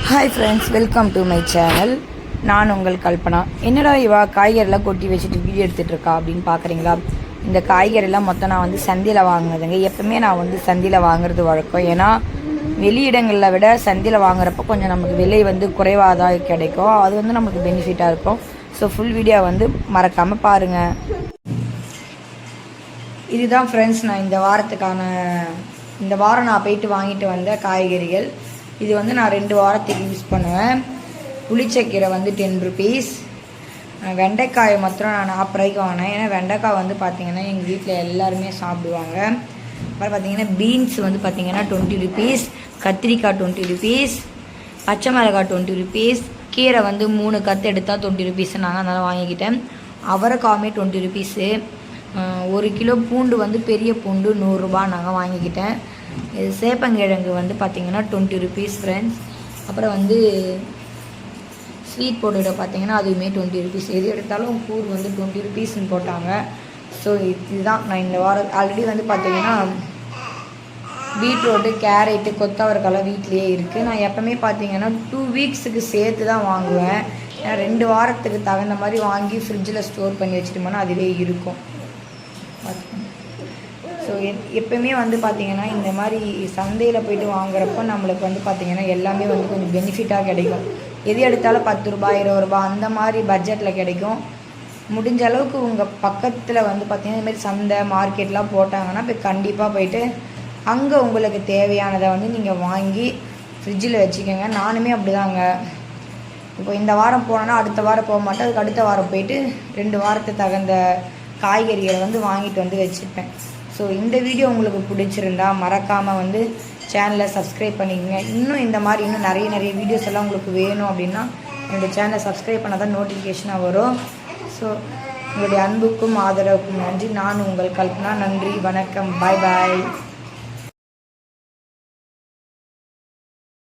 Hi friends, welcome to my channel. நான் உங்கள் கல்பனா. என்னடா இவா காய்கறிலாம் கொட்டி வச்சுட்டு வீடியோ எடுத்துகிட்டு இருக்கா அப்படின்னு பார்க்குறீங்களா? இந்த காய்கறிலாம் மொத்தம் நான் வந்து சந்தையில் வாங்கினதுங்க. எப்பவுமே நான் வந்து சந்தையில் வாங்குறது வழக்கம். ஏன்னா வெளியிடங்களில் விட சந்தையில் வாங்குறப்போ கொஞ்சம் நமக்கு விலை வந்து குறைவாக தான் கிடைக்கும். அது வந்து நமக்கு பெனிஃபிட்டாக இருக்கும். ஸோ ஃபுல் வீடியோ வந்து மறக்காமல் பாருங்கள். இதுதான் ஃப்ரெண்ட்ஸ், நான் இந்த வாரம் நான் போயிட்டு வாங்கிட்டு வந்த காய்கறிகள். இது வந்து நான் 2 வாரத்துக்கு யூஸ் பண்ணுவேன். புளிச்சக்கீரை வந்து 10 ருபீஸ். வெண்டைக்காய் மாத்திரம் நான் 40 ரூபாய்க்கு வாங்கினேன். ஏன்னா வெண்டைக்காய் வந்து பார்த்திங்கன்னா எங்கள் வீட்டில் எல்லாருமே சாப்பிடுவாங்க. அப்புறம் பார்த்திங்கன்னா பீன்ஸ் வந்து பார்த்திங்கன்னா 20 ருபீஸ், கத்திரிக்காய் 20 ருபீஸ், பச்சை மிளகாய் 20 ருபீஸ், கீரை வந்து 3 கத்து எடுத்தால் 20 ருபீஸ் நாங்கள் அதனால் வாங்கிக்கிட்டேன். அவரைக்காயுமே 20 ருபீஸு. 1 கிலோ பூண்டு வந்து பெரிய பூண்டு 100 ரூபா நாங்கள் வாங்கிக்கிட்டேன். இது சேப்பங்கிழங்கு வந்து பார்த்திங்கன்னா 20 ருபீஸ் ஃப்ரெண்ட்ஸ். அப்புறம் வந்து ஸ்வீட் பொட்டேட்டோ பார்த்திங்கன்னா அதுவுமே 20 ருபீஸ். எது எடுத்தாலும் கூறு வந்து 20 ருபீஸ்ன்னு போட்டாங்க. ஸோ இதுதான் நான் இந்த வாரம். ஆல்ரெடி வந்து பார்த்திங்கன்னா பீட்ரூட்டு, கேரட்டு, கொத்தவரைக்காலாம் வீட்லேயே இருக்குது. நான் எப்போவுமே பார்த்திங்கன்னா 2 வீக்ஸுக்கு சேர்த்து தான் வாங்குவேன். ஏன்னா 2 வாரத்துக்கு தகுந்த மாதிரி வாங்கி ஃப்ரிட்ஜில் ஸ்டோர் பண்ணி வச்சுட்டோம்னா அதுவே இருக்கும். ஸோ எப்போயுமே வந்து பார்த்திங்கன்னா இந்த மாதிரி சந்தையில் போய்ட்டு வாங்குறப்போ நம்மளுக்கு வந்து பார்த்திங்கன்னா எல்லாமே வந்து கொஞ்சம் பெனிஃபிட்டாக கிடைக்கும். எது எடுத்தாலும் 10 ரூபாய் 20 ரூபாய் அந்த மாதிரி பட்ஜெட்டில் கிடைக்கும். முடிஞ்ச அளவுக்கு உங்கள் பக்கத்தில் வந்து பார்த்திங்கன்னா இதுமாதிரி சந்தை மார்க்கெட்லாம் போட்டாங்கன்னா போய் கண்டிப்பாக போயிட்டு அங்கே உங்களுக்கு தேவையானதை வந்து நீங்கள் வாங்கி ஃப்ரிட்ஜில் வச்சுக்கோங்க. நானுமே அப்படிதாங்க. இப்போ இந்த வாரம் போனேன்னா அடுத்த வாரம் போக மாட்டேன். அதுக்கு அடுத்த வாரம் போயிட்டு 2 வாரத்துக்கு தகுந்த காய்கறிகளை வந்து வாங்கிட்டு வந்து வச்சுப்பேன். ஸோ இந்த வீடியோ உங்களுக்கு பிடிச்சிருந்தா மறக்காமல் வந்து சேனலை சப்ஸ்கிரைப் பண்ணிக்கோங்க. இன்னும் நிறைய வீடியோஸ் எல்லாம் உங்களுக்கு வேணும் அப்படின்னா என்னோடய சேனலை சப்ஸ்கிரைப் பண்ணால் தான் நோட்டிஃபிகேஷனாக வரும். ஸோ உங்களுடைய அன்புக்கும் ஆதரவுக்கும் நன்றி. நான் உங்கள் கல்பனா. நன்றி, வணக்கம், பாய் பாய்.